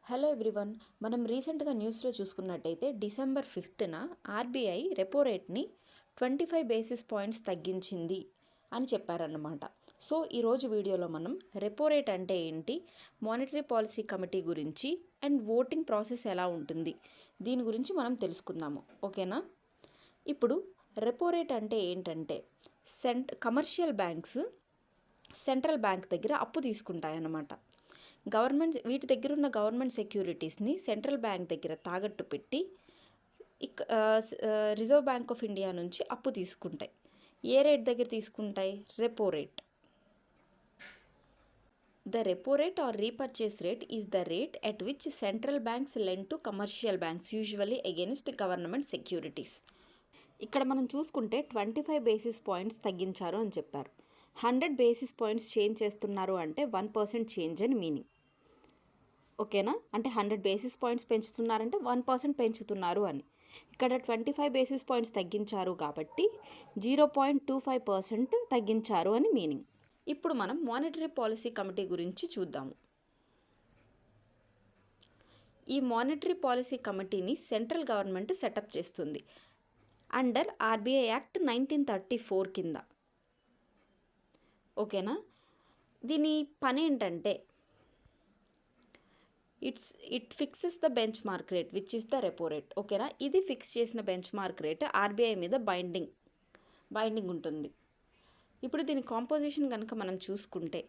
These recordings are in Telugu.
హలో ఎవ్రీవన్, మనం రీసెంట్గా న్యూస్లో చూసుకున్నట్టయితే డిసెంబర్ 5న ఆర్బీఐ రెపో రేట్ని 25 బేసిస్ పాయింట్స్ తగ్గించింది అని చెప్పారన్నమాట. సో ఈరోజు వీడియోలో మనం రెపో రేట్ అంటే ఏంటి, మానిటరీ పాలసీ కమిటీ గురించి అండ్ ఓటింగ్ ప్రాసెస్ ఎలా ఉంటుంది దీని గురించి మనం తెలుసుకుందాము. ఓకేనా? ఇప్పుడు రెపో రేట్ అంటే ఏంటంటే కమర్షియల్ బ్యాంక్స్ సెంట్రల్ బ్యాంక్ దగ్గర అప్పు తీసుకుంటాయన్నమాట. వీటి దగ్గర ఉన్న గవర్నమెంట్ సెక్యూరిటీస్ని సెంట్రల్ బ్యాంక్ దగ్గర తాకట్టు పెట్టి రిజర్వ్ బ్యాంక్ ఆఫ్ ఇండియా నుంచి అప్పు తీసుకుంటాయి. ఏ రేట్ దగ్గర తీసుకుంటాయి? Repo rate. The repo rate or repurchase rate is the rate at which central banks lend to commercial banks, usually against government securities. ఇక్కడ మనం చూసుకుంటే 25 బేసిస్ పాయింట్స్ తగ్గించారు అని చెప్పారు. 100 బేసిస్ పాయింట్స్ చేంజ్ చేస్తున్నారు అంటే 1% చేంజ్ అని మీనింగ్. ఓకేనా? అంటే 100 బేసిస్ పాయింట్స్ పెంచుతున్నారంటే 1% పెంచుతున్నారు అని. ఇక్కడ 25 బేసిస్ పాయింట్స్ తగ్గించారు కాబట్టి 0.25% తగ్గించారు అని మీనింగ్. ఇప్పుడు మనం మానిటరీ పాలసీ కమిటీ గురించి చూద్దాము. ఈ మానిటరీ పాలసీ కమిటీని సెంట్రల్ గవర్నమెంట్ సెటప్ చేస్తుంది అండర్ ఆర్బీఐ యాక్ట్ 1934 కింద. ఓకేనా? దీని పని ఏంటంటే it fixes the bench mark rate which is the repo rate. ఓకేనా? ఇది ఫిక్స్ చేసిన బెంచ్ మార్క్ రేట్ ఆర్బీఐ మీద బైండింగ్ ఉంటుంది. ఇప్పుడు దీని కాంపోజిషన్ కనుక మనం చూసుకుంటే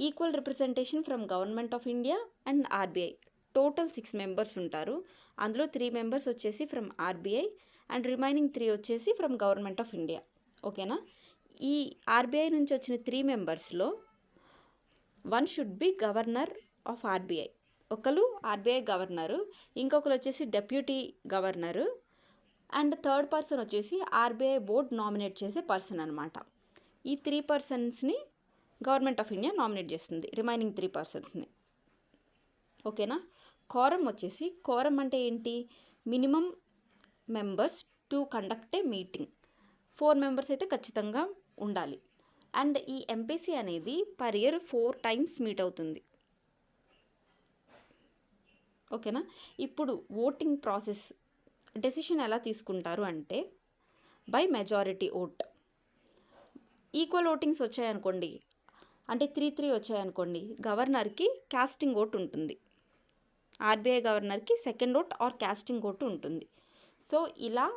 equal representation from government of India and RBI. Total 6 members ఉంటారు. అందులో 3 మెంబర్స్ వచ్చేసి ఫ్రమ్ ఆర్బీఐ అండ్ రిమైనింగ్ 3 వచ్చేసి ఫ్రమ్ గవర్నమెంట్ ఆఫ్ ఇండియా. ఓకేనా? ఈ ఆర్బీఐ నుంచి వచ్చిన 3 మెంబర్స్లో 1 should be governor of RBI. ఒకరు ఆర్బీఐ గవర్నరు, ఇంకొకరు వచ్చేసి deputy governor and third person వచ్చేసి ఆర్బీఐ బోర్డ్ నామినేట్ చేసే పర్సన్ అనమాట. ఈ 3 పర్సన్స్ని గవర్నమెంట్ ఆఫ్ ఇండియా నామినేట్ చేస్తుంది, రిమైనింగ్ 3 పర్సన్స్ని. ఓకేనా? కోరం అంటే ఏంటి? Minimum members to conduct A meeting. 4 members అయితే ఖచ్చితంగా ఉండాలి. అండ్ ఈ ఎంపీసీ అనేది పర్ ఇయర్ 4 టైమ్స్ మీట్ అవుతుంది. ఓకేనా? ఇప్పుడు ఓటింగ్ ప్రాసెస్ డెసిషన్ ఎలా తీసుకుంటారు అంటే by majority vote. Equal votings వచ్చాయనుకోండి, అంటే 3-3 వచ్చాయనుకోండి, గవర్నర్కి కాస్టింగ్ ఓట్ ఉంటుంది, ఆర్బీఐ గవర్నర్కి second vote or casting vote ఉంటుంది. సో ఇలా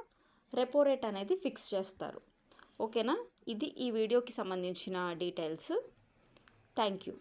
రెపో రేట్ అనేది ఫిక్స్ చేస్తారు. ఓకేనా? ఇది ఈ వీడియోకి సంబంధించిన డీటెయిల్స్. Thank you.